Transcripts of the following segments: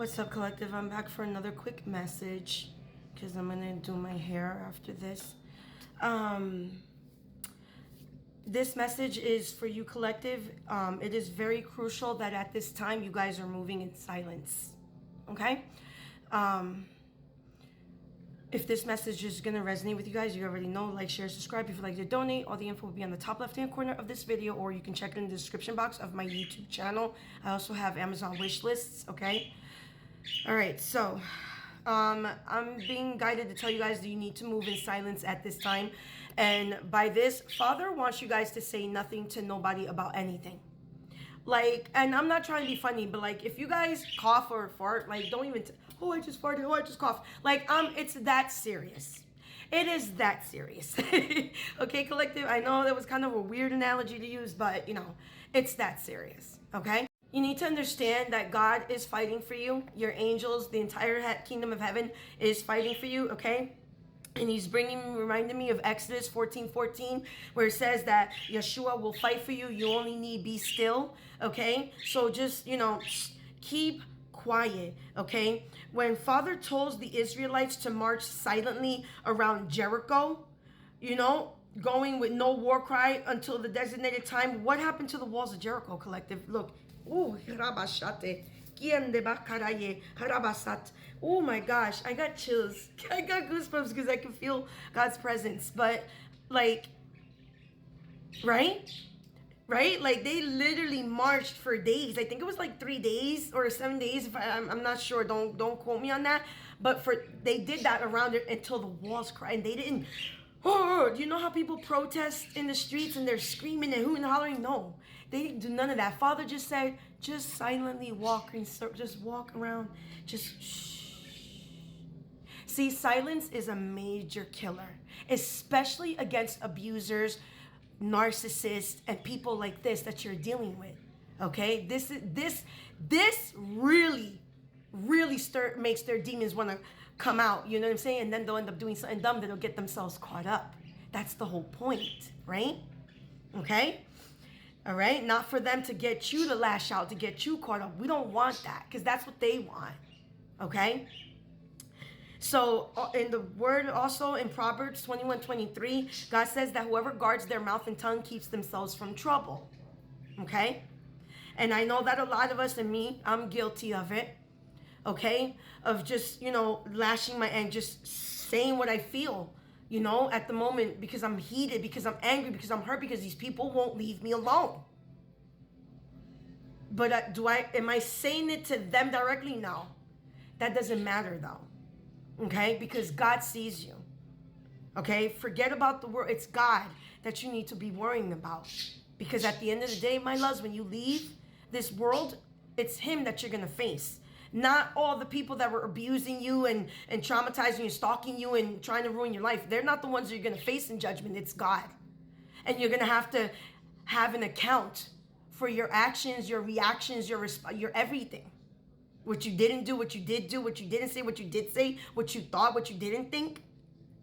What's up, collective? I'm back for another quick message because I'm gonna do my hair after this. This message is for you, collective. It is very crucial that at this time you guys are moving in silence. Okay? If this message is going to resonate with you guys, you already know, like, share, subscribe. If you'd like to donate, all the info will be on the top left-hand corner of this video, or you can check it in the description box of my YouTube channel. I also have Amazon wish lists, okay? All right, so I'm being guided to tell you guys that you need to move in silence at this time. And by this, Father wants you guys to say nothing to nobody about anything. Like, and I'm not trying to be funny, but like, if you guys cough or fart, like, don't even, oh, I just farted, oh, I just coughed. Like, it's that serious. It is that serious. Okay, collective, I know that was kind of a weird analogy to use, but, you know, it's that serious, okay? You need to understand that God is fighting for you. Your angels, the entire kingdom of heaven is fighting for you, okay? And he's reminding me of Exodus 14:14, where it says that Yashua will fight for you. You only need be still, okay? So just, you know, keep quiet, okay? When Father told the Israelites to march silently around Jericho, you know, going with no war cry until the designated time, what happened to the walls of Jericho, collective? Look, ooh, oh my gosh, I got chills. I got goosebumps because I can feel God's presence. But like, right? Like, they literally marched for days. I think it was like 3 days or 7 days. If I'm not sure. Don't quote me on that. But they did that around it until the walls cried. And they didn't. Oh, do you know how people protest in the streets and they're screaming and hooting and hollering? No, they didn't do none of that. Father just said, just silently walk and just walk around. Just shh. See, silence is a major killer, especially against abusers, narcissists, and people like this that you're dealing with. Okay, this really makes their demons want to come out. You know what I'm saying? And then they'll end up doing something dumb that'll get themselves caught up. That's the whole point, right? Okay. All right. Not for them to get you to lash out, to get you caught up. We don't want that, because that's what they want. Okay. So in the word, also in Proverbs 21:23, God says that whoever guards their mouth and tongue keeps themselves from trouble. Okay. And I know that a lot of us, and me, I'm guilty of it. Okay, of just, you know, lashing my and just saying what I feel, you know, at the moment, because I'm heated, because I'm angry, because I'm hurt, because these people won't leave me alone. But am I saying it to them directly? No, that doesn't matter though. Okay, because God sees you. Okay, forget about the world. It's God that you need to be worrying about, because at the end of the day, my loves, when you leave this world, it's Him that you're gonna face. Not all the people that were abusing you and traumatizing you, stalking you, and trying to ruin your life. They're not the ones that you're going to face in judgment. It's God. And you're going to have an account for your actions, your reactions, your everything. What you didn't do, what you did do, what you didn't say, what you did say, what you thought, what you didn't think.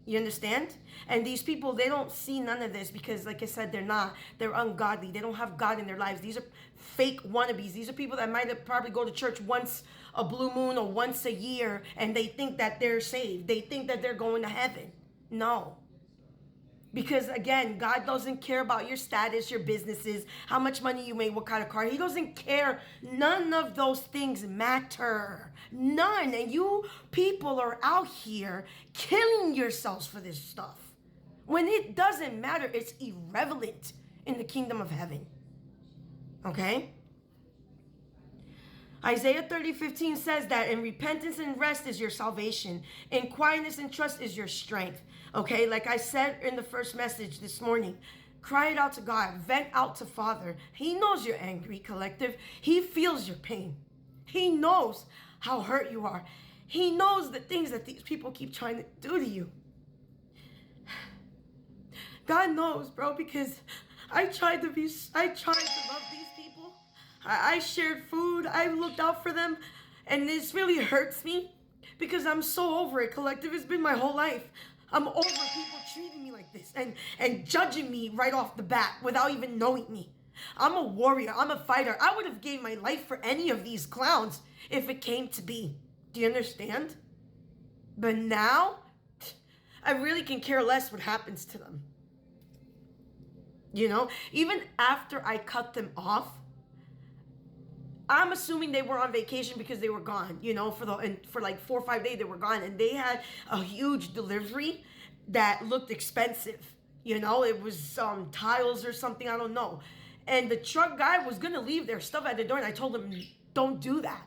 You understand? And these people, they don't see none of this because, like I said, they're ungodly. They don't have God in their lives. These are fake wannabes. These are people that might have probably go to church once a blue moon or once a year, and they think that they're saved. They think that they're going to heaven. No. Because again, God doesn't care about your status, your businesses, how much money you make, what kind of car. He doesn't care. None of those things matter. None. And you people are out here killing yourselves for this stuff. When it doesn't matter, it's irrelevant in the kingdom of heaven. Okay? Isaiah 30:15 says that in repentance and rest is your salvation. In quietness and trust is your strength. Okay, like I said in the first message this morning, cry it out to God, vent out to Father. He knows you're angry, collective. He feels your pain. He knows how hurt you are. He knows the things that these people keep trying to do to you. God knows, bro, because I tried to love these people. I shared food. I looked out for them. And this really hurts me because I'm so over it, collective. It's been my whole life. I'm over people treating me like this and judging me right off the bat without even knowing me. I'm a warrior. I'm a fighter. I would have gave my life for any of these clowns if it came to be. Do you understand? But now, I really can care less what happens to them. You know, even after I cut them off, I'm assuming they were on vacation because they were gone, you know, for like 4 or 5 days they were gone, and they had a huge delivery that looked expensive. You know, it was tiles or something, I don't know. And the truck guy was gonna leave their stuff at the door, and I told him, don't do that.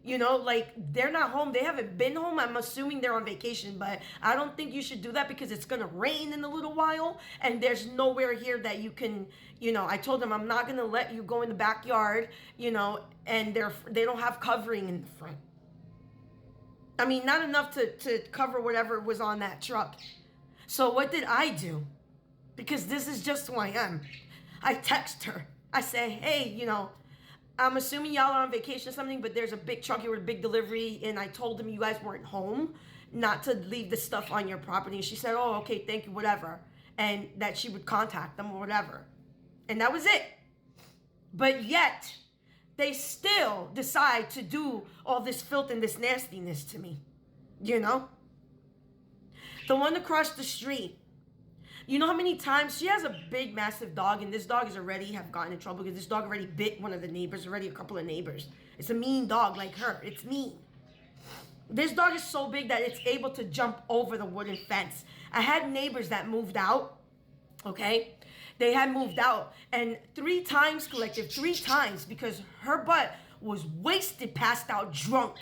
You know, like, they're not home. They haven't been home. I'm assuming they're on vacation, but I don't think you should do that because it's going to rain in a little while, and there's nowhere here that you can, you know, I told them I'm not going to let you go in the backyard, you know, and they don't have covering in the front. I mean, not enough to cover whatever was on that truck. So what did I do? Because this is just who I am. I text her. I say, hey, you know, I'm assuming y'all are on vacation or something, but there's a big truck here with a big delivery, and I told them you guys weren't home, not to leave the stuff on your property. And she said, oh, okay, thank you, whatever. And that she would contact them or whatever. And that was it. But yet, they still decide to do all this filth and this nastiness to me. You know? The one across the street. You know how many times she has a big, massive dog, and this dog has already have gotten in trouble because this dog already bit one of the neighbors, already a couple of neighbors. It's a mean dog like her. It's mean. This dog is so big that it's able to jump over the wooden fence. I had neighbors that moved out, okay? They had moved out, and 3 times, collective, 3 times, because her butt was wasted, passed out, drunk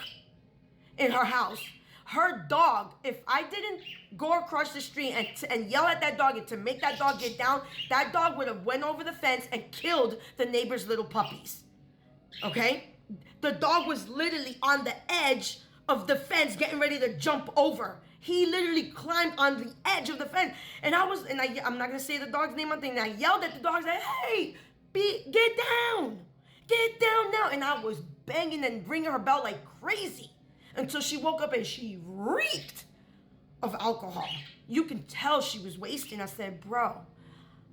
in her house. Her dog, if I didn't go across the street and yell at that dog and to make that dog get down, that dog would have went over the fence and killed the neighbor's little puppies. Okay? The dog was literally on the edge of the fence getting ready to jump over. He literally climbed on the edge of the fence. And I'm not going to say the dog's name on thing. And I yelled at the dog, I said, hey, get down. Get down now. And I was banging and ringing her bell like crazy. Until she woke up and she reeked of alcohol. You can tell she was wasting. I said, bro,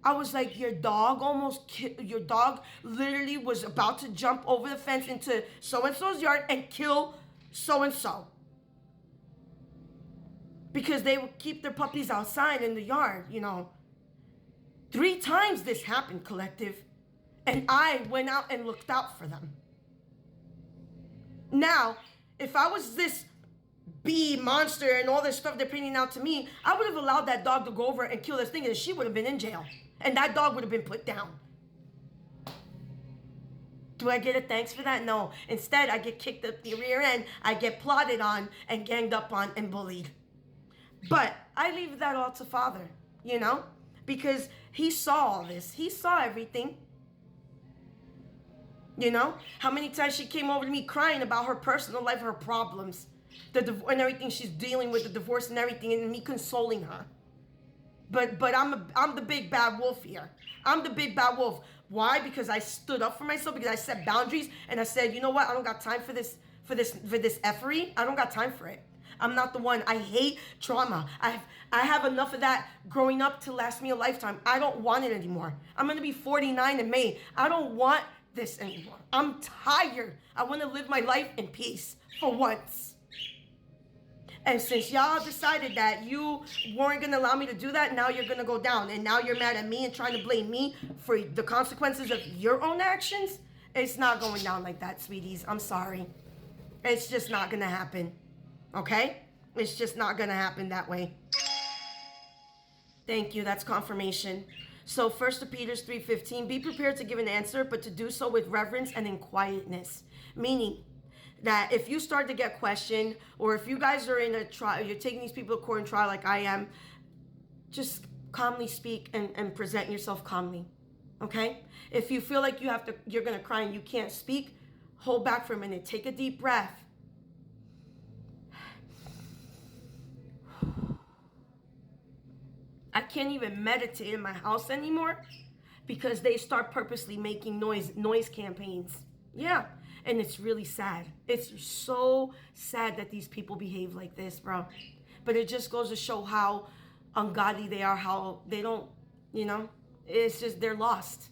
I was like, your dog literally was about to jump over the fence into so-and-so's yard and kill so-and-so. Because they would keep their puppies outside in the yard, you know. 3 times this happened, collective. And I went out and looked out for them. Now, if I was this bee monster and all this stuff they're painting out to me, I would have allowed that dog to go over and kill this thing, and she would have been in jail. And that dog would have been put down. Do I get a thanks for that? No. Instead, I get kicked up the rear end. I get plotted on and ganged up on and bullied. But I leave that all to Father, you know? Because he saw all this. He saw everything. You know, how many times she came over to me crying about her personal life, her problems, and everything she's dealing with, the divorce and everything, and me consoling her. But I'm the big bad wolf here. I'm the big bad wolf. Why? Because I stood up for myself, because I set boundaries, and I said, you know what? I don't got time for this effery. I don't got time for it. I'm not the one. I hate trauma. I have enough of that growing up to last me a lifetime. I don't want it anymore. I'm gonna be 49 in May. I don't want this anymore. I'm tired. I want to live my life in peace for once. And since y'all decided that you weren't going to allow me to do that, now you're going to go down. And now you're mad at me and trying to blame me for the consequences of your own actions. It's not going down like that, sweeties. I'm sorry. It's just not going to happen. Okay? It's just not going to happen that way. Thank you. That's confirmation. So 1 Peter 3:15, be prepared to give an answer, but to do so with reverence and in quietness. Meaning that if you start to get questioned, or if you guys are in a trial, you're taking these people to court and trial like I am, just calmly speak and present yourself calmly. Okay? If you feel like you're gonna cry and you can't speak, hold back for a minute. Take a deep breath. I can't even meditate in my house anymore because they start purposely making noise campaigns. Yeah, and it's really sad. It's so sad that these people behave like this, bro. But it just goes to show how ungodly they are, how they don't, you know, it's just they're lost.